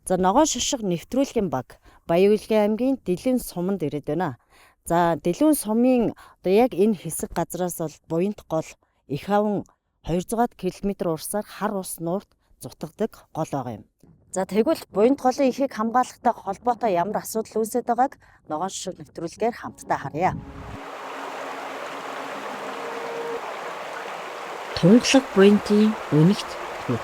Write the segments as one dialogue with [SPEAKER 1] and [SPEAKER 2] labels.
[SPEAKER 1] За ногоон шошго нэвтрүүлгийн баг Баян-Улгийн аймгийн Дэлгэн суманд ирээд байна. За Дэлгэн сумын одоо яг энэ хэсэг газраас бол буянт гол их аван 200 км урсаар хар ус нуурт зутгадаг гол байгаа юм. За тэгвэл буянт голын ихийг хамгаалахтай холбоотой ямар асуудал үүсэж байгааг ногоон шошго нэвтрүүлгээр хамтдаа харъя. Тунгалаг буянтын үнэгт төв.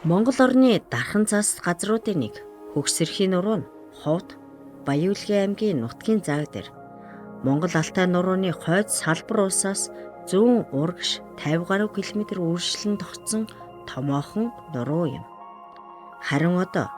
[SPEAKER 1] Монгол орны дархан цаас газруудын нэг Хөгсөрхийн нуруу нь Ховд, Баян-Улгийн аймгийн нутгийн зааг дээр Монгол Алтай нурууны хойд салбар уусаас зүүн урагш 50 гаруй км үржлэн тогтсон томоохон нуруу юм. Харин одоо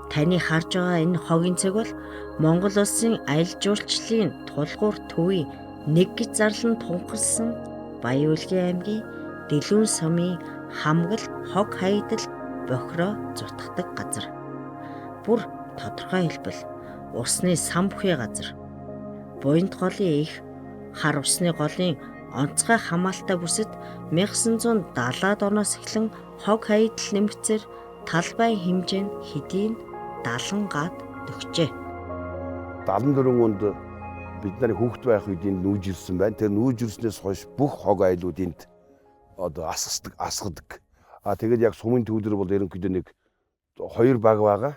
[SPEAKER 1] таны харж байгаа энэ хогийн цэг бол Монгол улсын аялал жуулчлалын тулгуур төвийн нэг гэж зарлан тунхагласан Баян-Улгийн аймгийн Дэлгэн сумын хамгал хог хаягдал бохироо зутгадаг газар. Бүр тодорхой хэлбэл усны сан бүхий газар. Буянт голын их хар усны голын онцгой хамаалтай бүсэд 1970-аад оноос эхлэн хог хаягдал нэмэгцээр талбай хэмжээ нь хэдийн 70 гад төгчээ.
[SPEAKER 2] 74 онд бид нарын хүүхэд байх үед энд нүүж ирсэн байна. Тэр нүүж ирснээс хойш бүх хог айлууд энд одоо асгадаг. Тэгээд яг сумын төвлөр бол ерөнхийдөө нэг 2 баг байгаа.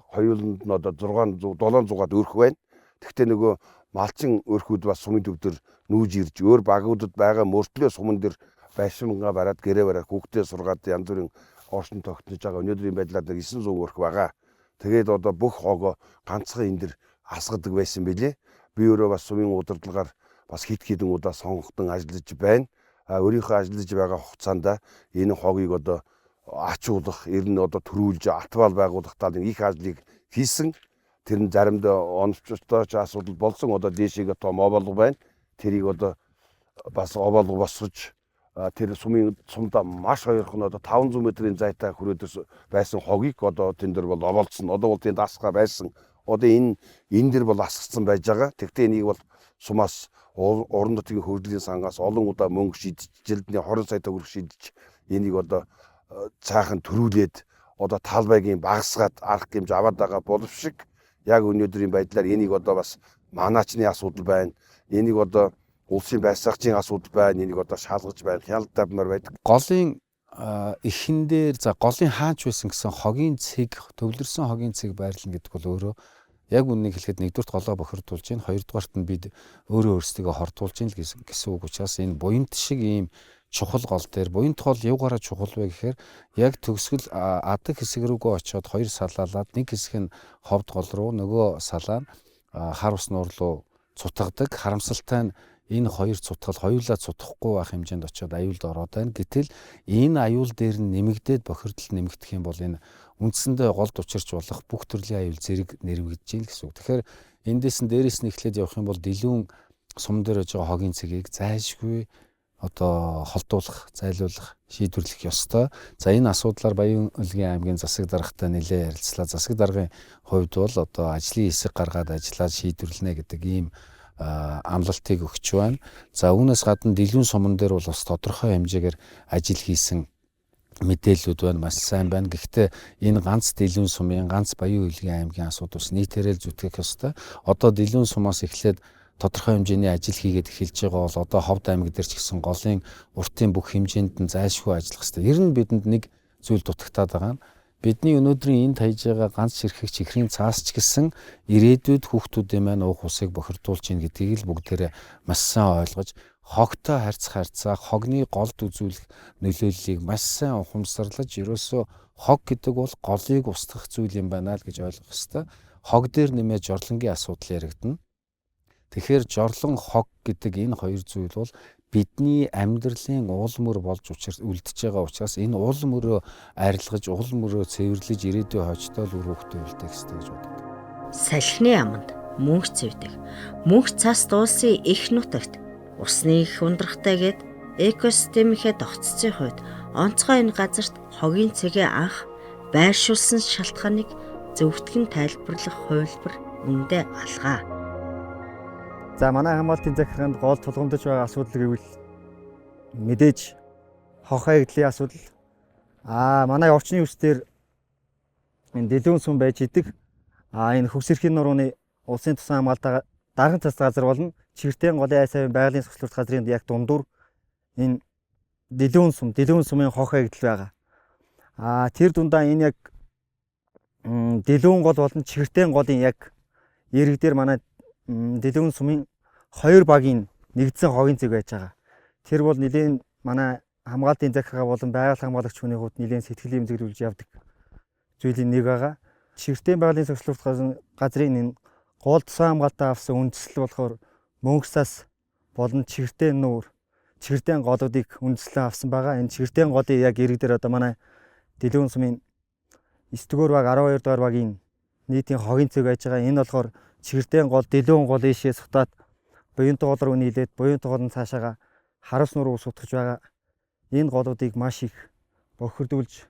[SPEAKER 2] Хоёуланд нь одоо 700-аад өрх байна. Тэгвэл нөгөө малчин өрхүүд бас сумын төвдөр нүүж ирж өөр багуудад байгаа мөртлөө суман дээр байшингаа бараад гэрээ бараад хүүхдээ сургаад янз бүрийн оршин тогтнож байгаа. Өнөөдрийн байдлаар 900 өрх байгаа. Тэгээд одоо бүх хогоо ганцхан энэ дэр асгадаг байсан билээ. Би өөрөө бас сумын удирдлагаар бас хэдэн удаа сонгогдсон ажиллаж байна. Өөрийнхөө ажиллаж байгаа хугацаанд энэ хогийг одоо ачуулах, ер нь одоо төрүүлж атвал байгуулах тал их ажлыг хийсэн. Тэр нь заримдаа оновчтой ч асуудал болсон. Одоо дээшээгээ том овоолго байна. Тэрийг одоо бас овоолго босгож тэр сумдаа маш ойрхон одоо 500 м-ийн зайтай хүрээд байсан хогийг одоо тэн дээр бол овоолцсон. Одоо бол тэнд асгаа байсан. Одоо энэ дэр бол асгацсан байж байгаа. Тэгвэл энийг бол сумаас орон нутгийн хөгжлийн сангаас олон удаа мөнгө шидэж, жилдний 20 сая төгрөг шидэж энийг одоо цаахан төрүүлээд одоо талбайгийн багасгаад арга хэмж аваад байгаа боловшиг яг өнөөдрийн байдлаар энийг одоо бас манаачны асуудал байна. Энийг одоо улсын байсаагчийн асуудал байна. Энийг одоо шалгаж байна. Хяналтаймаар байдаг.
[SPEAKER 3] Голын эхэн дээр голын хаач байсан гэсэн хогийн цэг, төвлөрсөн хогийн цэг байрлал гэдэг бол өөрөө яг үннийг хэлэхэд нэгдүгürt голоо бохирдуулж байна. Хоёрдугаарт нь бид өөрөө өөрсдөө хортуулж байна гэсэн үг учраас энэ буянт шиг ийм чухал гол дээр буянт гол юугаараа чухал вэ гэхээр яг төгсгөл адаг хэсэг рүүгөө очиод хоёр салаалаад нэг хэсэг нь ховд гол руу нөгөө салаа нь хар ус нуур руу цутгадаг. Харамсалтай нь энэ хоёр цутгал хоёулаа цутгахгүй байх хэмжээнд очиод аюулд ороод байна. Гэтэл энэ аюул дээр нь нэмэгдээд бохирдол нэмэгдэх юм бол энэ үндсэндээ голд учирч болох бүх төрлийн аюул зэрэг нэрвэгдэж гин гэсэн үг. Тэгэхээр эндээс нь дээрээс нь эхлээд явах юм бол Дэлгэн сум дээр байж байгаа хогийн цэгийг зайлшгүй одоо холдуулах, зайлуулах, шийдвэрлэх ёстой. За энэ асуудлаар Баян-Улгийн аймгийн засаг даргатай нэлээд ярилцлаа. Засаг даргын хувьд бол одоо ажлын хэсэг гаргаад ажиллаад шийдвэрлэнэ гэдэг ийм амлалтыг өгч байна. За үүнээс гадна Дэлгэн суман дээр бол бас тодорхой хэмжээгээр ажил хийсэн мэдээллүүд байна, маш сайн байна. Гэхдээ энэ ганц Дэлгэн сумын, ганц Баян-Улгийн аймгийн асуудал ус нийтээрээ л зүтгэх ёстой. Одоо Дэлгэн сумаас эхлээд тодорхой хэмжээний ажил хийгээд эхэлж байгаа бол одоо Ховд аймаг дээр ч гэсэн голын уртын бүх хэмжээнд нь зайлшгүй ажиллах ёстой. Ер нь бидэнд нэг зүйл дутагтаад байгаа нь бидний өнөөдрийн энд хайж байгаа ганц ширхэгч ихрийн цаас ч гэсэн ирээдүйд хүүхдүүдийн маань уух усыг бохирдуулж ийн гэдгийг л бүгдээрээ маш сайн ойлгож хогтой харьцаа, хогны голд үзүүлэх нөлөөллийг маш сайн ухамсарлаж ерөөсөө хог гэдэг бол голыг устгах зүйл юм байна л гэж ойлгох ёстой. Хог дээр нэмээд жорлонгийн асуудал яригдана. Тэгэхээр жорлон хог гэдэг энэ хоёр зүйл бол бидний амьдралын уул мөр болж үлдэж байгаа учраас энэ уул мөрөө арилгаж, уул мөрөө цэвэрлэж ирээдүйн хойчтой л үр хөвгтөө үлдээх хэрэгтэй гэж боддог.
[SPEAKER 1] Салхины аманд мөнх цэвдэг. Мөнх цас дуулсан их нутагт усны их ундрахтайгээд экосистемийнхээ тогтцсон хувьд онцгой энэ газарт хогийн цэгээ анх байршуулсан шалтгааныг зөвхөн тайлбарлах хувилбар үндэ алгаа.
[SPEAKER 4] За манай хамгаалтын захиргаанд гол тулгамдж байгаа асуудал гэвэл мэдээж хог хаягдлын асуудал. Манай орчны үс дээр энэ дэлгүүн сүм байж идэг. Энэ хөгс эрхийн нурууны улсын тусгай хамгаалалтаа дархан цас газар болон Чигиртэн голын ай сайвын байгалийн зөвшөлт газрын яг дундуур энэ дэлгүүн сумын хох хаягдал байгаа. Тэр дундаа энэ яг дэлгүүн гол болон Чигиртэн голын яг эрэг дээр манай дэлгүүн сумын 2 багийн нэгдсэн хогийн цэг байж байгаа. Тэр бол нэлийн манай хамгаалтын захиргаа болон байгаль хамгаалагч хүний хувьд нэлийн сэтгэл эмзэглүүлж явдаг зүйлийн нэг байгаа. Чигиртэн байгалийн зөвшөлт газрын энэ гол тусгай хамгаалтаа авсан үндэслэл болохоор мөнгөсаас болон Чигиртэн голуудыг үндэслэн авсан байгаа. Энэ Чигиртэн голын яг эрэг дээр одоо манай дэлгүүн сумын 9-р баг 12-р багийн нийтийн хогийн цэг байж байгаа. Энэ болохоор Чигиртэн гол дэлгүүн гол ийшээ сутаад буянт гол руу нийлээд буянт гол нь цаашаага харуус нуруу сутгаж байгаа. Энэ голуудыг маш их бохирдуулж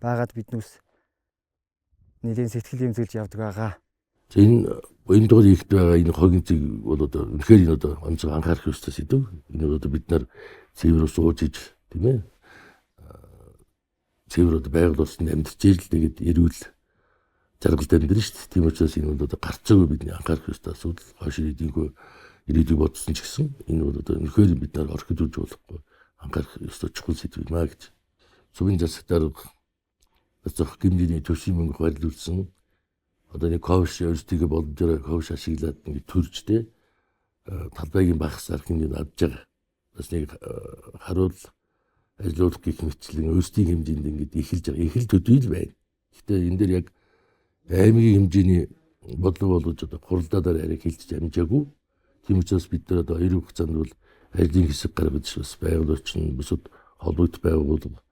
[SPEAKER 4] байгаад биднээс нэлийн сэтгэл эмзэглэж явдаг байгаа.
[SPEAKER 5] Энэ буянт гол ихд байгаа энэ хогийн цэг бол одоо үнэхээр энэ одоо онцгой анхаарах ёстой сэдв. Энэ одоо бид нар цэвэр сууж иж тийм ээ. Цэвэр одоо байгаль орчинд амьдарч ирэл тэгээд эрүүл жаргалтай амьдрэн шүү дээ. Тийм учраас энэ бол одоо гарцаагүй бидний анхаарах ёстой асуудал. Хойш ирээдүйг бодсон ч гэсэн энэ бол одоо үнэхээр бид нар орхидуулж болохгүй анхаарах ёстой чухал сэдв юм аа гэж. Сувын засагтаар зөвхөн гэмдийн төвшин мөнгө хуваарлуулсан одоо нэг ковш өөрсдөө боломжоор ковш ашиглаад ингэ төржтэй талбайгийн багс арх хэмжээнд авч байгаа. Бас нэг харуул ажиллуулах гэх мэтлэн өөрсдийн хэмжээнд ингэ эхэлж байгаа. Эхэл төдий л байна. Гэхдээ энэ дээр яг аймгийн хэмжээний бодлого болгож одоо хуралдаадаар арай хилжиж амжаагүй. Тийм учраас бид нар одоо 2 хугацаанд бол ажлын хэсэг гаргаж бас байгаль орчин бусад холбогд байгууллага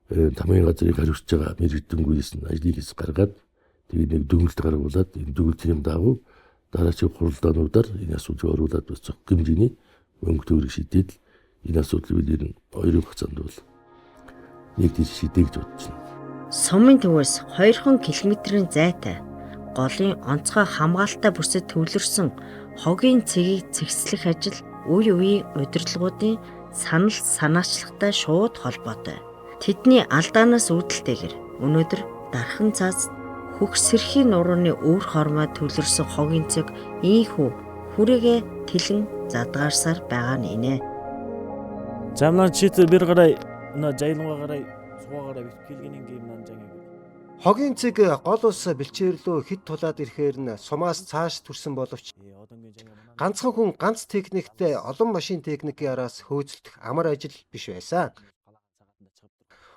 [SPEAKER 5] тамийн газрыг хариуцж байгаа мэрэгдэнгүйс нь ажлын хэсэг гаргаад тэгээд нэг дүгнэлт гаргуулад энэ дүгнэлтийн дагуу дараачийн хуралдаануудаар энэ асуудлыг оруулаад бас зөв хэмжээний мөнгө төгрөг шийдээд энэ асуудлыг бид 2 хугацаанд бол нэгдэж шийдэх гэж бодож байна.
[SPEAKER 1] Сумын төвөөс 2 км-ийн зайтай голын онцгой хамгаалалтаа бүсэд төвлөрсөн хогийн цэгийг цэгцлэх ажил үе үеийн удирдлагуудын санал санаачлагтай шууд холбоотой. Тэдний алдаанаас үүдэлтэйгээр өнөөдөр дархан цаас хөгсөрхийн нурууны өөр хормой төвлөрсөн хогийн цэг ийхүү хүрээгээ тэлэн задгаарсаар байгаа нэ.
[SPEAKER 6] Замлан читэр бэр гарай на жайлнгаа гарай суугаараа битгэлгийн юм нанжанг.
[SPEAKER 7] Хогийн цэг гол ус бэлчээрлөө хэд тулаад ирэхээр нь сумаас цааш төрсөн боловч ганцхан хүн ганц техниктэй олон машин техникийн араас хөөцөлдөх амар ажил биш байсан.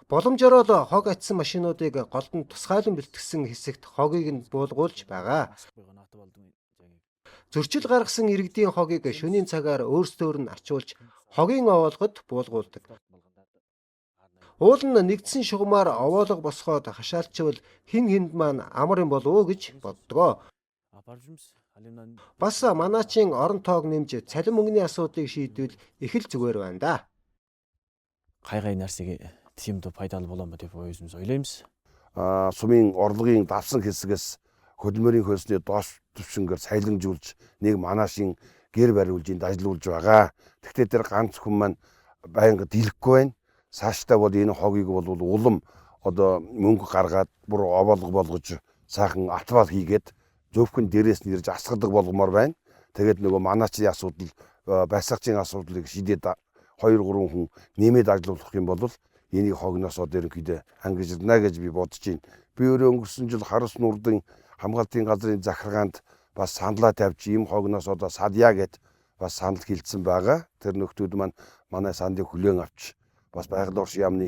[SPEAKER 7] Боломжоор л хог атсан машинуудыг голд нь тусгайлан бэлтгэсэн хэсэгт хогийг нь буулгуулж байгаа. Зөрчил гаргасан иргэдийн хогийг шөнийн цагаар өөрсдөөр нь арчуулж хогийн овоолгод буулгуулдаг. Уул нь нэгдсэн шугамаар овоолго босгоод хашаалчвал хин хинд маань амар юм болов уу гэж боддгоо. Бас манаачин орон тоог нэмж цалин мөнгөний асуудлыг шийдвэл их л зүгээр байна да.
[SPEAKER 6] Гай нарсыг тиймд пайдал болон бод боёсм сойлемс.
[SPEAKER 2] Сумын орлогын давсан хэсгээс хөдөлмөрийн хөлсний доош түвшингээр сайланжуулж нэг манаашин гэр бариулж энд ажиллаулж байгаа. Тэгтээ тэр ганц хүн маань байнга дийлэхгүй байна. Цаашдаа бол энэ хогийг бол улам одоо мөнгө гаргаад бүр овоолго болгож сайхан атвал хийгээд зөвхөн дээрээс нь ирж асгадаг болгомоор байна. Тэгээд нөгөө манаачийн асуудал байсагчийн асуудлыг шийдээд 2-3 хүн нэмээд ажиллуулах юм бол энийг хогноос одоо ерөнхийдөө ангижирна гэж би бодож байна. Би өөрөө өнгөрсөн жил Харус нурдын хамгаалтын газрын захиргаанд бас саналаа тавьж ийм хогноос одоо садья гэд бас санал хэлсэн байгаа. Тэр нөхдүүд маань манай сандыг хүлээн авч бас байгаль орчин яамны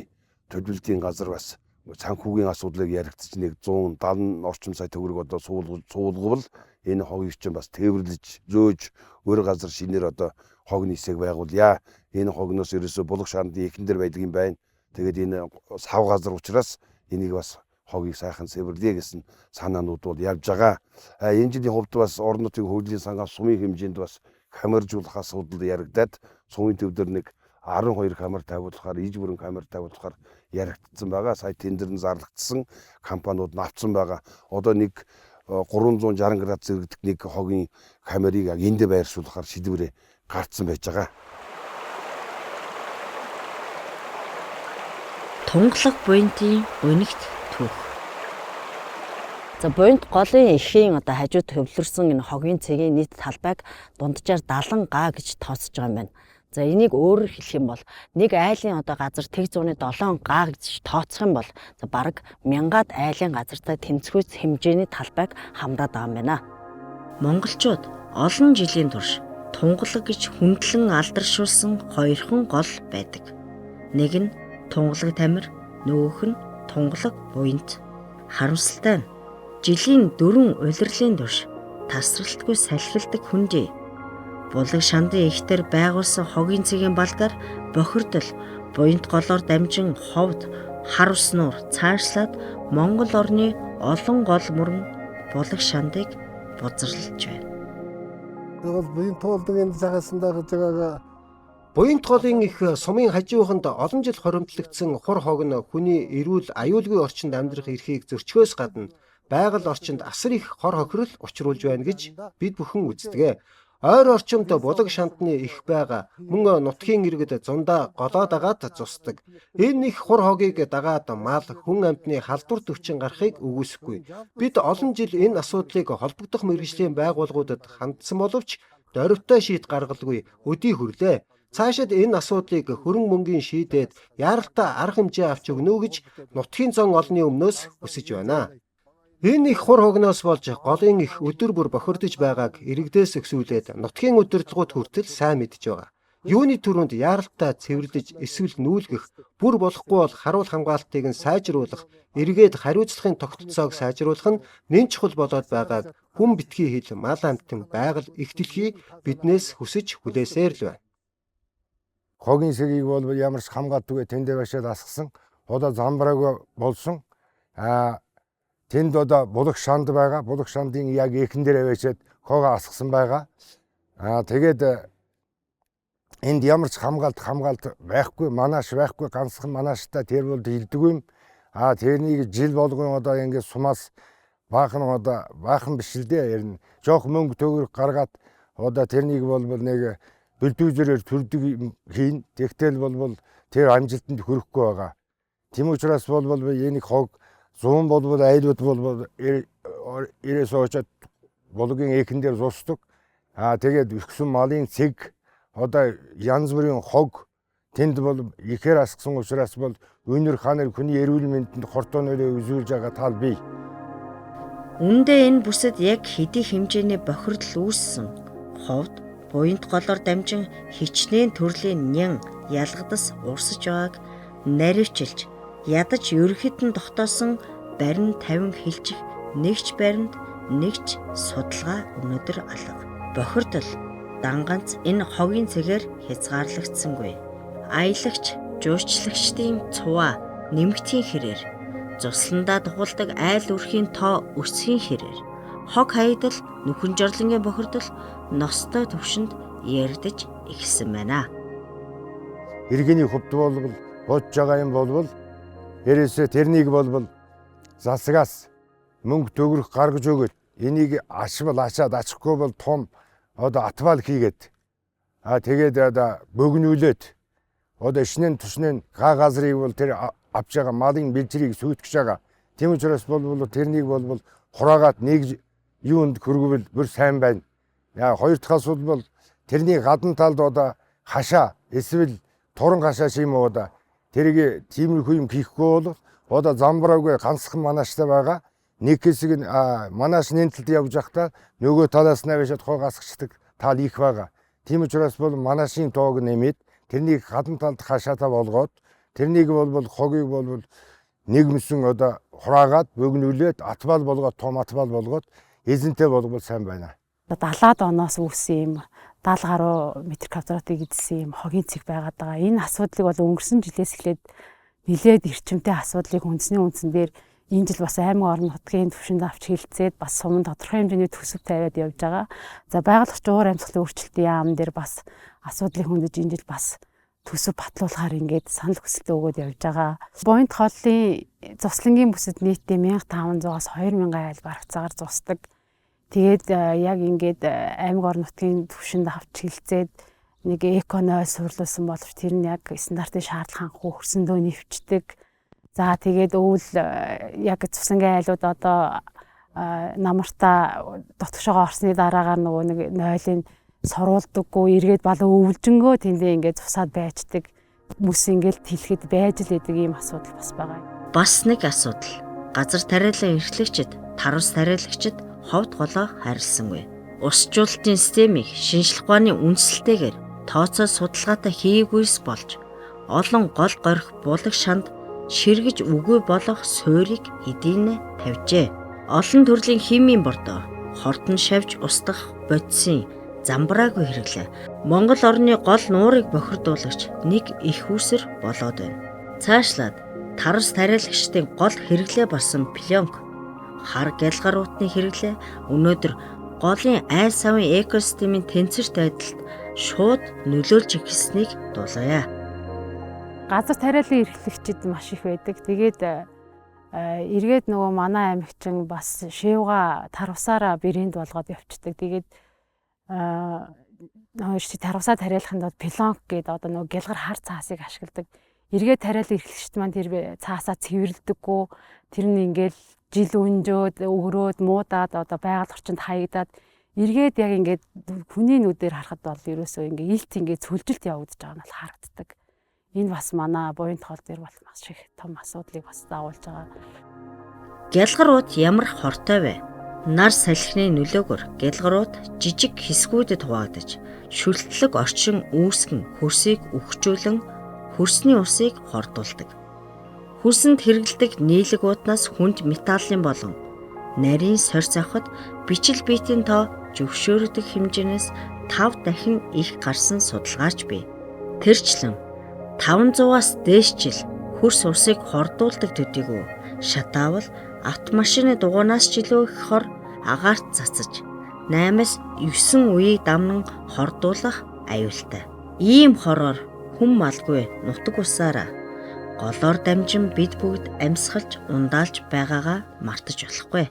[SPEAKER 2] төлөвлөлтийн газар бас санхүүгийн асуудлыг яригдчих нэг 170 орчим сая төгрөг одоо суулгавал энэ хогийг чинь бас тээвэрлэж зөөж өөр газар шинээр одоо хог нийсэг байгуулъя. Энэ хогноос ерөөсө булаг шаардын эхэн дээр байдаг юм байна. Тэгээд энэ сав газар учраас энийг бас хогийг сайхан цэвэрлэе гэсэн санаанууд бол явж байгаа. Энэ жилийн хувьд бас орон нутгийн хөгжлийн сангаас сумын хэмжээнд бас камержуулах асуудал яригдаад сумын төв дээр нэг 12 камер тавиулахаар иж бүрэн камер тавиулахаар яригдсан байгаа. Сая тендер нь зарлагдсан, компаниуд навцсан байгаа. Одоо нэг 360 градус зэрэгдэх нэг хогийн камерыг энд байршуулахаар шийдвэрээ гарцсан байж байгаа.
[SPEAKER 1] Тунгалаг буянтын өнөгт түүх. За буйнд голын эхийн одоо хажууд төвлөрсөн энэ хогийн цэгийн нийт талбайг дунджаар 70 га гэж тооцож байгаа юм байна. За энийг өөрөөр хэлэх юм бол нэг айлын одоо газар тэг 107 га гэж тооцох юм бол за бараг 1000-аад айлын газартай тэнцвүүц хэмжээний талбайг хамраад байгаа юм байна. Монголчууд олон жилийн турш тунгалаг гэж хүндлэн алдаршуулсан хоёрхан гол байдаг. Нэг нь тунгалаг тамир, нөгөөх нь тунгалаг буйнт. Харамсалтай нь жилийн 4 улирлын турш тасралтгүй салхилдаг хүндий. Булаг шандын ихтер байгуулсан хогийн цэгийн балгаар бохирдол буйнт голоор дамжин ховд хар ус нуур цаашлаад Монгол орны олон гол мөрөн булаг шандыг бузарлаж байна.
[SPEAKER 8] Тэгвэл буйнт туулдгийн цагаасандаа жагаа
[SPEAKER 7] Буйнт голын их сумын хажууханд олон жил хоримтлагдсан хур хог нь хүний эрүүл аюулгүй орчинд амьдрах эрхийг зөрчгөөс гадна байгаль орчинд асар их хор хохирол учруулж байна гэж бид бүхэн үздэг. Ойр орчимд булаг шантны их байгаа мөн нутгийн иргэд зундаа голоо дагаад зусдаг. Энэ их хур хогийг дагаад мал хүн амьтны халдвар төвчин гарахыг үгүйсэхгүй. Бид олон жил энэ асуудлыг холбогдох мэргэжлийн байгууллагуудад хандсан боловч дорвитой шийд гаргалгүй өдий хүрлээ. Цаашид энэ асуудлыг хөрөн мөнгөний шийдээд яаралтай арга хэмжээ авч өгнө үү гэж нутгийн зон олны өмнөөс хүсэж байна. Энэ их хур хогноос болж голын их өдөр бүр бохирдож байгааг иргэдээс өксүүлээд нутгийн удирдлагууд хүртэл сайн мэдж байгаа. Юуны түрүүнд яаралтай цэвэрлэж эсвэл нүүлгэх, бүр болохгүй бол харуул хамгаалтыг нь сайжруулах, эргээд хариуцлагын тогтолцоог сайжруулах нь нэн чухал болоод байгааг хүн битгий хэл мал амьтан байгаль их дэлхий биднээс хүсэж хүлээсээр л байна.
[SPEAKER 2] Хогийн цэгийг бол ямар ч хамгаалдаггүй тэндээ башаад асгасан. Одоо замбраагүй болсон. Тэнд одоо булаг шанд байгаа. Булаг шандын яг эхэн дээр аваачаад хогоо асгасан байгаа. Тэгээд энд ямар ч хамгаалт байхгүй, манаш байхгүй, ганцхан манаштай тэр бол хилдэг юм. Тэрнийг жил болгон одоо ингээд сумаас баахан биш л дээ. Ярина. Жоох мөнгө төгрөг гаргаад одоо тэрнийг бол нэг бэлдүүзерээр төрдөг хийн. Тэгтэл бол тэр амжилтанд хүрэхгүй байгаа. Тийм учраас бол энийг хог 100 бол айлууд бол ирээс очоод булгийн эхэн дээр зусдаг. Тэгээд ихсэн малын цэг одоо янз бүрийн хог тэнд бол ихээр асгсан учраас бол өнөр ханаар хүний эрүүл мэндэнд хортоо нөлөө үзүүлж байгаа тал бий.
[SPEAKER 1] Үүндээ энэ бүсэд яг хэдий хэмжээний бохирдол үүссэн. Ховд буйнт голоор дамжин хичнээн төрлийн нян ялгадас урсаж байгааг наривчилж ядаж ерөнхийдэн тогтоосон барин 50 хилжих нэгч баринд нэгч судалгаа өнөөдөр алга. Бохирдол данганц энэ хогийн цэгээр хязгаарлагдсангүй. Аялагч, жуучлагчдын цуваа нэмэгдхийн хэрээр цусландаа тухалдаг айл өрхийн тоо өсөхийн хэрээр хог хаягдал нүхэн жорлонгийн бохирдол ностой төвшөнд ярдж эхэлсэн байна.
[SPEAKER 2] Иргэний хувьд бол бодж байгаа юм бол ерөөсөө тэрнийг бол засагаас мөнгө төгрөх гаргаж өгöd энийг ачаад ачхгүй бол том одоо атбал хийгээд тэгээд одоо бөгнүүлээд одоо ишнэн тушнэн газрыг бол тэр авч байгаа малын бэлчрийг сүйтгэж байгаа. Тийм учраас бол тэрнийг бол хураагаад нэг юунд хөргөвөл бүр сайн байна. Хоёр дахь асуудал бол тэрний гадна талд одоо хашаа эсвэл туран хашаа шим уу одоо тэрийг тиймэрхүү юм хийхгүй бол одоо замбраагүй ганцхан манаштай байгаа. Нэг хэсэг нь манаш нэнтэлд явж байхдаа нөгөө талаас нь аваад хог асгачдаг тал их байгаа. Тийм учраас бол манашийн тоог нэмээд тэрнийг гадна талд хашаатаа болгоод тэрнийг бол хогийг бол нэгмсэн одоо хураагаад бөгнүүлээд атбал болгоод том атбал болгоод эзэнтэй болгол сайн байна.
[SPEAKER 9] 70-аад оноос үүссэн юм 70 гаруй метр квадратыг эзэлсэн юм хогийн цэг байгаад байгаа. Энэ асуудлыг бол өнгөрсөн жилээс эхлээд нэлээд эрчимтэй асуудлыг үндсэн дээр энэ жил бас аймаг орон нутгийн түвшинд авч хилцээд бас сумын тодорхой хэмжээний төсөв тавиад явж байгаа. За байгууллагч уур амьсгалын өөрчлөлтийн яам дээр бас асуудлыг хөндөж энэ жил бас төсөв батлуулахаар ингээд санал хүсэлт өгөөд явж байгаа. Буйнт голын цуслангийн бүсэд нийтдээ 1500-аас 2000 айл барах цагаар зусдаг. Тэгээд яг ингээд аймаг орон нутгийн түвшинд авч хилцээд нэг эконой сурлуулсан боловч тэр нь яг стандартын шаардлага хангахгүй хөрсөндөө нэвчдэг. За тэгээд өвөл яг цуслангийн айлууд одоо намартаа дотгошоо орсны дараагаар нөгөө нэг нойлын соруулдаггүй эргээд балуу өвлжөнгөө тэндээ ингээд цусаад байждаг хүмүүс ингээд тэлхэд байж л идэг ийм асуудал бас байгаа.
[SPEAKER 1] Бас нэг асуудал. Газар тариалан эрхлэгчид, тарус тариалагчид ховд голоо харилсангүй. Усжуулалтын системийг шинжлэх ухааны үндсэлтэйгээр тооцоо судалгаатай хийгүйс болж олон гол горих булаг шанд ширгэж үгүй болох суурийг хэдийнэ тавьжээ. Олон төрлийн химийн бордоо, хортон шавж устгах бодисын замбраагүй хэрэглээ. Монгол орны гол нуурыг бохирдуулагч нэг их үсэр болоод байна. Цаашлаад тарус тариалагчдын гол хэрэглээ болсон пленк, хар гялгаруудны хэрэглээ өнөөдөр голын айл савын экосистемийн тэнцвэрт байдалд шууд нөлөөлж эхэлснийг дуулая.
[SPEAKER 9] Газар тариалан эрхлэгчид маш их байдаг. Тэгээд эргээд нөгөө манай аймагчин бас шивга тарвсаараа брэнд болгоод явцдаг. Тэгээд тарвсаа тариалахын тулд пленк гэдэг одоо нөгөө гялгар хар цаасыг ашигладаг. Эргээд тариалан эрхлэгчид маань тэр цаасаа цэвэрлдэггүй. Тэр нь ингээл жил өнжөөд өгрөөд муудаад одоо байгаль орчинд хаягдаад эргээд яг ингээд хүний нүдээр харахад бол ерөөсөө ингээ илт ингээ цөлжилт явагдаж байгаа нь бол харагддаг. Энэ бас манай буянт хоол дээр бол маш их том асуудлыг бас заавуулж байгаа.
[SPEAKER 1] Гялгарууд ямар хортой вэ? Нар салхины нөлөөгөөр гялгарууд жижиг хэсгүүдэд хуваагдаж, шүлтлэг орчин үүсгэн хөрсийг өгчүүлэн хөрсний усыг хордуулдаг. Хөрсөнд хэрэглэдэг нийлэг ууднаас хүнд металлын болон нарийн сорьц авахд бичил биетийн тоо зөвшөөрөгдөх хэмжээнээс 5 дахин их гарсан судалгаач бий. Тэрчлэн 500-аас дээш жил хөрс усыг хордуулдаг төдийгүй шатаавал автомашины дугуйнаас ч илүү их хор агаарт цацаж 8-9 үеийг дамнан хордуулах аюултай. Ийм хороор хүм малгүй нутаг усаараа голоор дамжин бид бүгд амьсгалж ундаалж байгаагаа мартаж болохгүй.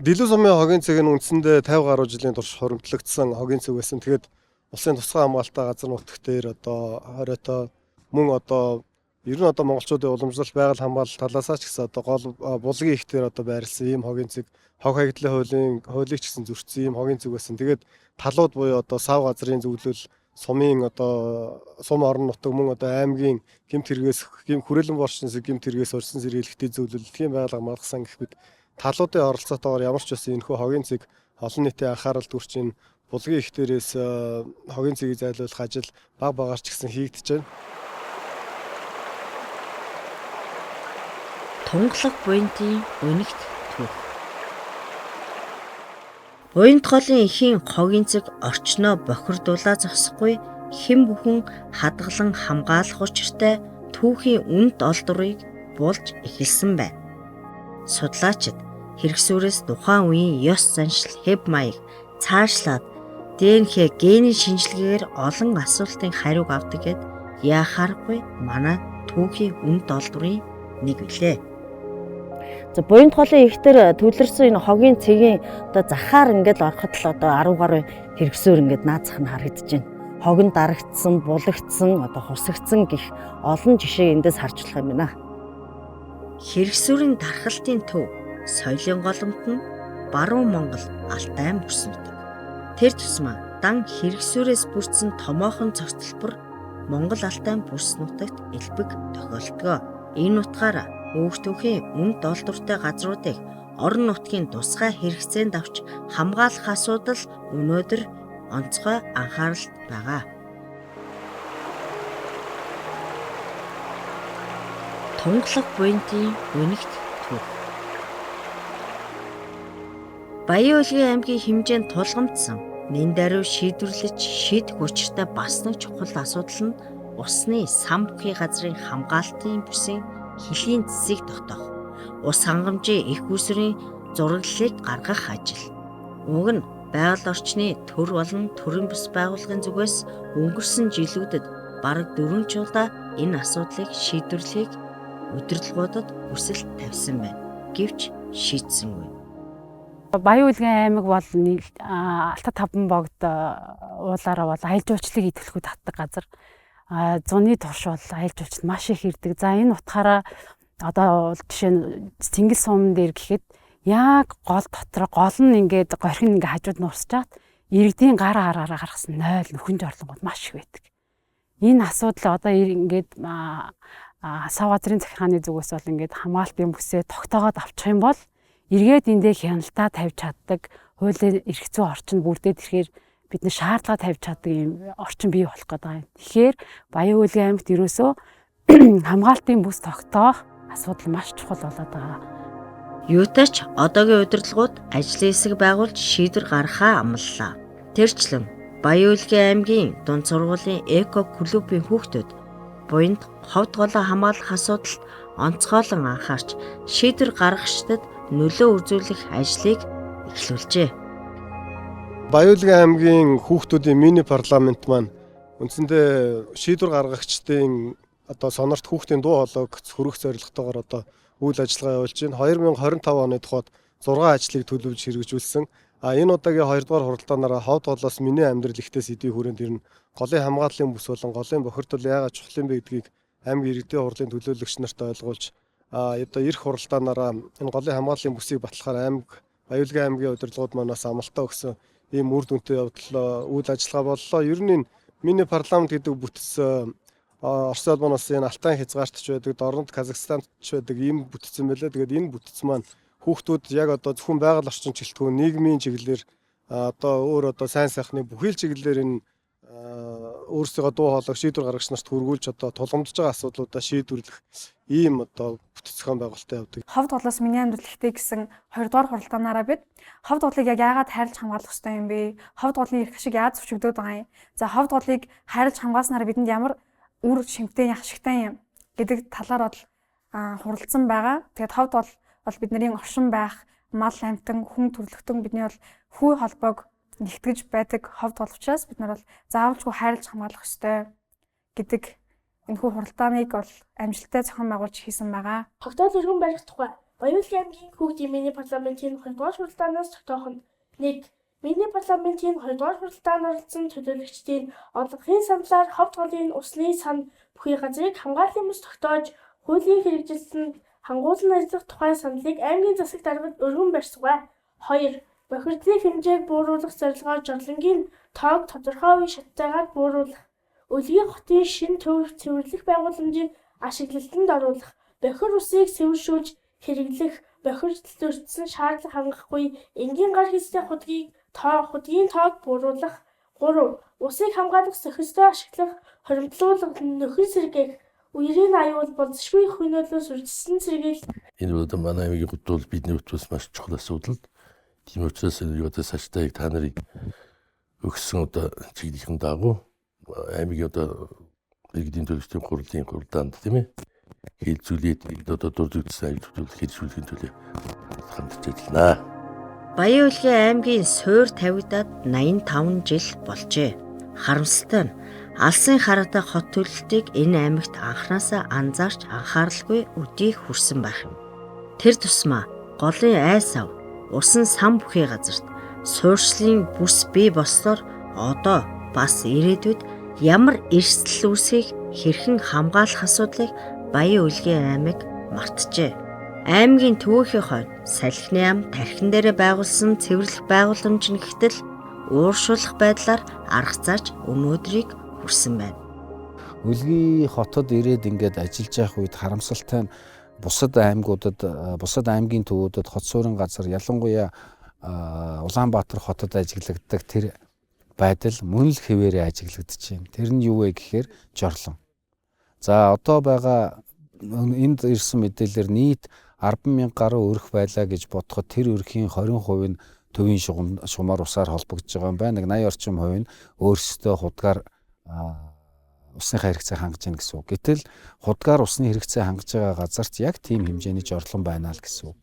[SPEAKER 10] Дэлүү сумын хогийн цэг нь үндсэндээ 50 гаруй жилийн турш хоримтлагдсан хогийн цэг байсан. Тэгээд улсын тусгай хамгаалалтаа газар нутагт дээр одоо хориотой мөн одоо ер нь одоо монголчуудын уламжлалт байгаль хамгаалалт талаасаа ч гэсэн одоо гол булгийн их дээр одоо байрласан ийм хогийн цэг хог хаягдлын хуулийг ч гэсэн зөрчсөн ийм хогийн цэг байсан. Тэгээд талууд буюу одоо сав газрын зөвлөл сумын одоо сум орон нутаг мөн одоо аймгийн гэмт хэрэгээс хүрээлэн борчноос гэмт хэрэгээс урьдчилан сэргийлэлтийн зөвлөлтийн байгаль хамгаалах сан гэх мэт талуудын оролцоотойгоор ямар ч байсан энэхүү хогийн цэг олон нийтийн анхаарал төрчин булгийн их дээрээс хогийн цэгийг зайлуулах ажил баг багаар ч гэсэн хийгдэж байна.
[SPEAKER 1] Тунгалаг буянтын өнөгт түүх. Буянт голын эхийн хогийн цэг орчноо бохирдуулаа зогсохгүй хэн бүхэн хадгалан хамгаалах учиртай түүхийн үнд олдврыг булж эхэлсэн байна. Судлаачид хэрэгсүүрээс тухайн үеийн ёс заншил хэв маяг цаашлаад ДНХ генийн шинжилгээгээр олон асуултын хариуг авдаг гэд яахааргүй манай түүхийн үнд олдврын нэг билээ.
[SPEAKER 11] За буянт голын ихтер төлөрсөн энэ хогийн цэгийн одоо захаар ингээд ороход л одоо 10 гаруй хэрэгсүүр ингээд наацх нь харагдаж байна. Хог нь дарагдсан, булагдсан, одоо хусагдсан гэх олон жишээ эндээс харж болох юм байна.
[SPEAKER 1] Хэрэгсүүрийн дархалтын төв соёлын голомт нь баруун Монгол Алтай аймаг бүс нутаг. Тэр тусмаа дан хэрэгсүүрээс бүрдсэн томоохон цогцлбор Монгол Алтай аймаг бүс нутагт элбэг тохиолдгоо. Энэ утгаараа Өөхтөхийн үнд олдвортой газруудыг орон нутгийн тусгай хэрэгцээнд авч хамгаалах асуудал өнөөдөр онцгой анхааралд байгаа. Тунгалаг буянтын өнөгт түүх. Баян Улгийн аймгийн хэмжээнд тулгамдсан нэн даруй шийдвэрлэж шийдэх учиртай бас нэг чухал асуудал нь усны сан бүхий газрын хамгаалтын бүсийн хөлийн цэсийг тогтоох, ус хангамжийн их үүсвэрийн зураглалыг гаргах ажил. Уг нь байгаль орчны төр болон төрийн бүс байгууллагын зүгээс өнгөрсөн жилүүдэд бараг 4 жуулдаа энэ асуудлыг шийдвэрлэхийг удирдлагуудад хүсэлт тавьсан байна. Гэвч шийдсэнгүй.
[SPEAKER 9] Баян Улгийн аймаг бол Алтай Таван богд уулаараа бол аялал жуулчлалыг идэвхтэй татдаг газар. Зуны турш бол аялал жуулчлалд маш их ирдэг. За энэ утгаараа одоо жишээ нь Цэнгэл суман дээр гэхэд яг гол дотор гол нь ингээд горхин ингээд хажууд нуусчаад иргэдийн гараараа гаргасан 0 нөхөн жорлонгууд маш их байдаг. Энэ асуудал одоо ингээд сав газрын захиргааны зүгээс бол ингээд хамгаалтын бүсээ тогтоогоод авчих юм бол эргээд эндээ хяналтаа тавьж чаддаг, хуулийн эрх зүйн орчинд бүрдээд ирэхээр бид нэ шаардлага тавьж чаддаг юм орчин бий болох гэдэг юм. Тэгэхээр Баян-Үйлгийн аймагт ерөөсөө хамгаалтын бүс тогтоох асуудал маш чухал болоод байгаа.
[SPEAKER 1] Юутач одоогийн удирдлагууд ажлын хэсэг байгуулж шийдвэр гаргахаа амлалаа. Тэрчлэн Баян-Үйлгийн аймгийн дунд сургуулийн эко клубын хүүхдүүд буянд ховд голоо хамгаалах асуудалд онцгойлон анхаарч шийдвэр гаргагчдад нөлөө үзүүлэх ажлыг эхлүүлжээ.
[SPEAKER 10] Баян-Үйлгийн аймгийн хүүхдүүдийн мини парламент маань үндсэндээ шийдвэр гаргагчдын одоо сонорт хүүхдийн дуу хоолойг хөрөх зорилготойгоор одоо үйл ажиллагаа явуулж байна. 2025 оны тухайд 6 ажлыг төлөвлөж хэрэгжүүлсэн. Энэ удаагийн 2 дугаар хуралдаанаараа ховд голоос миний амьдрал ихтэй сэдвийн хүрээнд ирнэ. Голын хамгааллын бүс болон голын бохирдол яагаад чухал юм бэ гэдгийг аймгийн иргэдийн хурлын төлөөлөгч нарт ойлгуулж одоо эх хуралдаанаараа энэ голын хамгааллын бүсийг батлахаар аймаг Баян-Үйлгийн аймгийн удирдлагууд манаас амлалтаа өгсөн ийм үр дүнтэй явдал үйл ажиллагаа боллоо. Ер нь мини парламент гэдэг бүтц Орос улмаас энэ Алтай хязгаарч байдаг, Дорнод Казахстанч байдаг ийм бүтцэн байлаа. Тэгээд энэ бүтц маань хүүхдүүд яг одоо зөвхөн байгаль орчин чиглэлтгүй нийгмийн чиглэлээр одоо өөр одоо сайн сайхны бүхий л чиглэлээр энэ өөрсдөө дуу хоолойг шийдвэр гаргагч нарт хүргүүлж одоо тулгамдж байгаа асуудлуудаа шийдвэрлэх ийм одоо бүтэц зохион байгуулалттай явдаг.
[SPEAKER 12] Ховд голоос миний амьдрал ихтэй гэсэн 2 дугаар хуралдаанаараа бид ховд голыг яг яагаад хайрлаж хамгаалах ёстой юм бэ? Ховд голын эрх ашиг яаж зөвчөгдөд байгаа юм? За ховд голыг хайрлаж хамгааснаар бидэнд ямар үр шимтэн ашигтай юм гэдэг талаар бол хуралдсан байгаа. Тэгээд ховд бол бидний оршин байх, мал амьтан, хүн төрлөختөн бидний бол хүү холбоог нэгтгэж байдаг ховд гол учраас бид нар бол заавалжгүй хайрлаж хамгаалах ёстой гэдэг энэхүү хуралдааныг бол амжилттай зохион байгуулж хийсэн байгаа.
[SPEAKER 13] Тогтоол иргэн барих тухай Баян-Үйлгийн аймгийн хүүхдийн мини парламентийн 2 дугаар хуралдаанаас тогтоох нь 1. Мини парламентийн 2 дугаар хуралдаанд оролцсон төлөөлөгчдийн орлогын саналаар ховд голын усны сан бүхий газрыг хамгааллын бүс тогтоож хуулийн хэрэгжилсэн хангуулан ажиллах тухай саналыг аймгийн засаг даргад өргөн барьсгаа. 2. Бохирдлын хэмжээг бууруулах зорилгоор жорлонгийн тоог тодорхой үе шаттайгаар бууруулах. Өлгийн хотын шин төв цэвэрлэх байгууламжийг ашиглалтанд оруулах. Бохир усыг цэвэршүүлж хэрэглэх. Бохирдолд өртсөн шаардлага хангахгүй энгийн гар хэсгийн худгийн тоог бууруулах. 3. Усыг хамгаалах зохистой ашиглах, хоримтлуулах, нөхөн сэргээх. Үерийн аюул болзошгүй хөнөөлөөс үржилсэн сэргээл.
[SPEAKER 5] Энэ бол манай аймгийн хувьд бол бидний хувьд бас маш чухал асуудал. Тийм учраас энэ одоо саштайг та нарыг өгсөн одоо чиглэлийн дагуу аймгийн одоо иргэдийн төлөвчдийн хурлын хуралдаанд тийм ээ хэлцүүлээд одоо дурдварсан ажлуудыг хэрэгжүүлэхийн төлөө хамтарч ажилланаа.
[SPEAKER 1] Баян-Үйлгийн аймгийн суур тавигдаад 85 жил болжээ. Харамсалтай нь алсын хараатай хот төлөлтийг энэ аймагт анханасаа анзаарч анхааралгүй өдийг хүрсэн байх юм. Тэр тусмаа голын айсав усан сан бүхий газарт суурьшлын бүс бий болсноор одоо бас ирээдүйд ямар эрсдэл үүсгийг хэрхэн хамгаалах асуудлыг Баян-Үйлгийн аймаг мартжээ. Аймгийн төвөхийн хойно салхины ам тархин дээрээ байгуулсан цэвэрлэх байгууламж нь гэтэл ууршуулах байдлаар арга зааж өнөөдрийг хүрсэн байна.
[SPEAKER 3] Үлгий хотод ирээд ингээд ажиллаж явах үед харамсалтай нь бусад аймагуудад, бусад аймгийн төвүүдэд хот суурин газар ялангуяа Улаанбаатар хотод ажиглагддаг тэр байдал мөн л хэвээрээ ажиглагдаж байна. Тэр нь юу вэ гэхээр жорлон. За одоо байгаа энд ирсэн мэдээлэлээр нийт 10,000 гаруй өрх байлаа гэж бодоход тэр өрхийн 20% нь төвийн шугамар усаар холбогдож байгаа юм байна. 80 орчим хувь нь өөрсдөө худгаар усныхаа хэрэгцээ хангаж байна гэсэн үг. Гэтэл худгаар усны хэрэгцээ хангаж байгаа газарт яг тийм хэмжээний жорлон байна л гэсэн үг.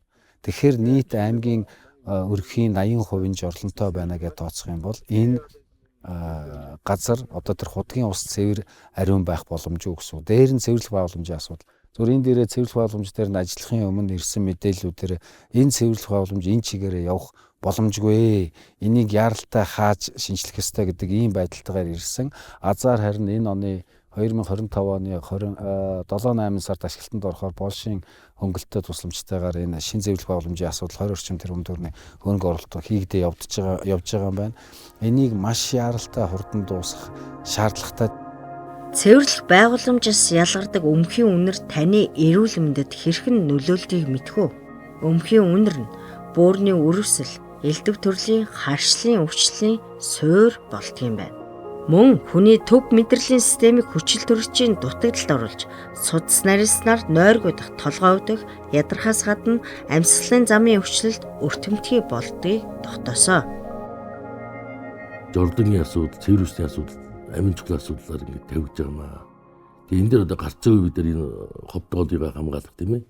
[SPEAKER 3] Тэгэхээр нийт аймгийн өрхийн 80% жорлонтой байна гэж тооцох юм бол энэ газар одоо тэр худгийн ус цэвэр ариун байх боломжгүй гэсэн үг. Дээр нь цэвэрлэх байгууламжийн асуудал. Зөвхөн энэ дээрээ цэвэрлэх байгууламж дээр нь ажиллахын өмнө ирсэн мэдээллүүдээр энэ цэвэрлэх байгууламж энэ чигээрээ явах боломжгүй. Энийг яаралтай хааж шинжлэх ёстой гэдэг ийм байдалтайгаар ирсэн. Азар харин энэ оны 2025 оны 7-8 сард ашиглалтанд орохоор Польшийн хөнгөлөлтөд тусламжтайгаар энэ шин зэвлэх байгууламжийн асуудал 20 орчим тэрбум төгрөгийн хөрөнгө оруулалт хийгдээ явж байгаа юм байна. Энийг маш яралтай хурдан дуусгах шаардлагатай.
[SPEAKER 1] Цэвэрлэх байгууламжаас ялгардаг өмхийн үнэр таны эрүүл мэндэд хэрхэн нөлөөлдгийг мэдэх үү? Өмхийн үнэр нь бөөрийн өрөвсөл, элдв төрлийн харшлын өвчлөлийн суурь болдгийм байна. Мөн хүний төв мэдрэлийн системийг хүчил төрөгчийн дутагдалд оруулж, судас нарийнснаар нойргойдох толгой өвдөх, ядархаас гадна амьсгалын замын өвчлөлд өртөмтгий болдгийг тогтоосоо.
[SPEAKER 5] Жордонгийн асуудал, цэвэр үсний асуудал, амин чухал асуудлаар ингэ тавьж байгаа маа. Тэгээ энэ дээр одоо гарч байгаа бид нар энэ ховдголыг хамгаалах тийм ээ.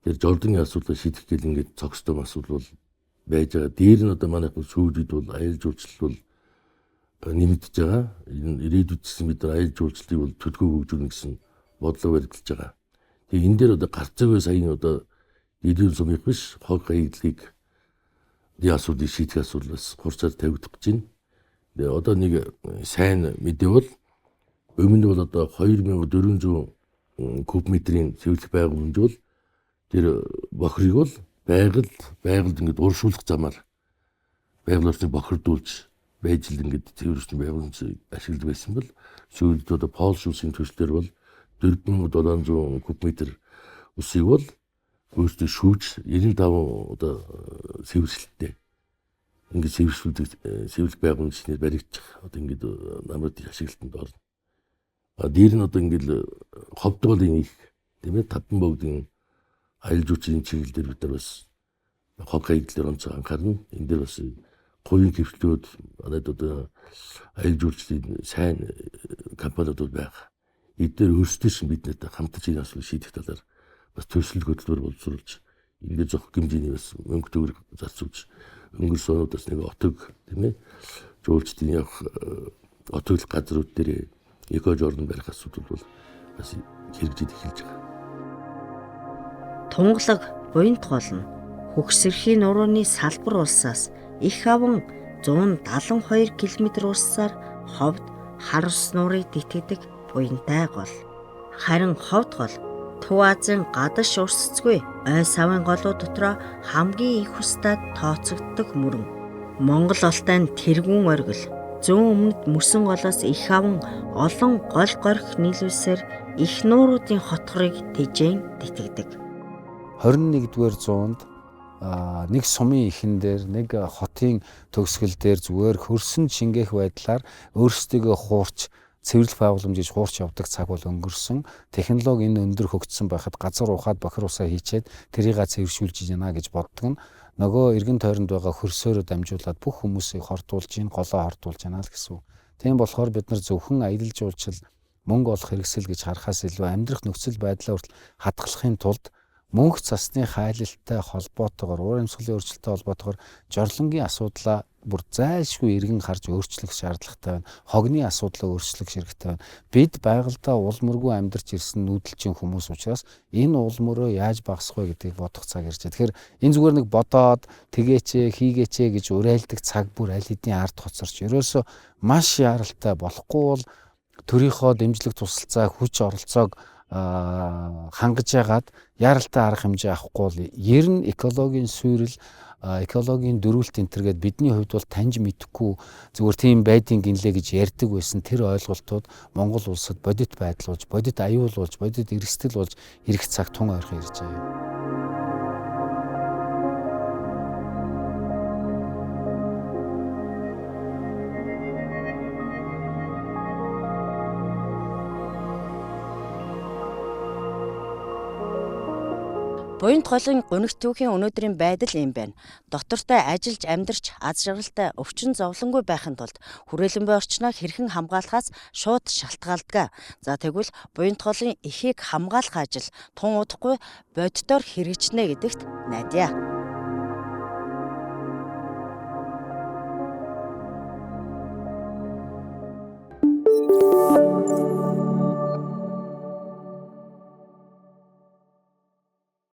[SPEAKER 5] Тэр Жордонгийн асуудлыг шийдэх гэл ингэ цогцтой асуудал бол байж байгаа. Дээр нь одоо манайх сүйдүүд бол аял жуулчлал бол нэмэгдэж байгаа. Энэ ирээдүйд гэсэн бид нар аял жуулчлалыг бол төлгөө хөгжүүлнэ гэсэн бодлого баригдаж байгаа. Тэгээ энэ дээр одоо гарч байгаа саяны одоо эдийн сумын биш хог хаягдлыг асуудлыг шийдэх асуудлаас хурцаар тавигдах гэж байна. Тэгээ одоо нэг сайн мэдээ бол өмнө бол одоо 2400 кубометрийн цэвэрлэх байгууламж бол тэр бохирыг бол байгальд ингээд уршуулах замаар байгаль орчныг бохирдуулж байж л ингээд цэвэрлэх байгууламж ашигладаг байсан бол сүүлд одоо Польш улсын төслөөр бол 4700 кубометр усыг бол өөртөө шүүж 95 одоо цэвэрлэлттэй ингээд цэвэрлэх байгууламжийг баригдчих одоо ингээд намрууд ашиглалтанд орно. Дээр нь одоо ингээд ховдголын их тийм ээ таван богдын аял жуулчлалын чиглэл дээр бид нар бас хог хаягдлаар онцгой анхаарна. Энэ дээр бас хувийн хөвчлүүд манайд одоо аял жуулчлалын сайн компаниуд байгаа. Эдгээр өөрсдөө шин биднэртэй хамтарч энэ асуудлыг шийдэх талаар бас төлөвлөлт хөтөлбөр боловсруулж ингээд зохих хэмжээний бас мөнгө төгрөг зарцуулж өнгөрсөн онуудаас нэг отог тийм ээ жуулчдын явах отоглох газрууд дээр эко жордон барих асуудал бол бас хэрэгжиж эхэлж байгаа.
[SPEAKER 1] Тунгалаг буянт гол нь хөгсөрхийн нурууны салбар улсаас их аван 172 км улсаар ховд хар ус нуурыг тэтгэдэг буянтай гол. Харин ховд гол Төв Азийн гадаш урсцгүй ой савын голууд дотроо хамгийн их устдад тооцогддог мөрөн. Монгол ултай нь тэргүүн оргил зүүн өмнөд мөсөн голоос их аван олон гол горих нийлүүлсээр их нууруудын хотхорыг тэжээн тэтгэдэг.
[SPEAKER 3] 21-р зуунд нэг сумын ихэн дээр нэг хотын төгсгөл дээр зүгээр хөрсөн шингээх байдлаар өөрсдөө хуурч цэвэрлэх байгууламжийг хуурч явдаг цаг бол өнгөрсөн. Технологи энэ өндөр хөгжсөн байхад газар ухаад бохир усаа хийчээд тэрийг цэвэршүүлж ийна гэж боддог нь нөгөө эргэн тойронд байгаа хөрсөөрөө дамжуулаад бүх хүмүүсийг хортуулж ийн голоо хортуулж яана л гэсэн. Тийм болохоор бид нар зөвхөн аялал жуулчлал мөнгө олох хэрэгсэл гэж харахаас илүү амьдрах нөхцөл байдлаа хүртэл хадгалахын тулд мөнх цасны хайлттай холбоотойгоор уур амьсгалын өөрчлөлттэй холбоотойгоор жорлонгийн асуудлаа бүр зайлшгүй эргэн харж өөрчлөх шаардлагатай байна. Хогны асуудлаа өөрчлөх хэрэгтэй байна. Бид байгальдаа улмөргүй амьдарч ирсэн нүүдэлчин хүмүүс учраас энэ улмөрөө яаж багасгах вэ гэдгийг бодох цаг ирж байна. Тэгэхээр энэ зүгээр нэг бодоод тэгээч хийгээч гэж уриалдаг цаг бүр аль хэдийн ард хоцорч ерөөсөө маш яралтай болохгүй бол төрийнхөө дэмжлэг тусалцаа хүч оролцоог хангаж яагаад яралтай арга хэмжээ авахгүй бол ер нь экологийн суурил экологийн дөрвөлт энтергээд бидний хувьд бол таньж мэдэхгүй зүгээр тийм байдгийн гинлээ гэж ярьдаг байсан тэр ойлголтууд Монгол улсад бодит байдал болж бодит аюул болж бодит эрсдэл болж ирэх цаг тун ойрхон ирж байгаа.
[SPEAKER 11] Буянт голын гунигт түүхийн өнөөдрийн байдал юм байна. Дотортой ажиллаж амьдарч аз жаргалтай өвчин зовлонгүй байхын тулд хүрээлэн буй орчноо хэрхэн хамгаалахаас шууд шалтгаалдаг. За тэгвэл буянт голын эхийг хамгаалах ажил тун удахгүй боддоор хэрэгжинэ гэдэгт найдаа.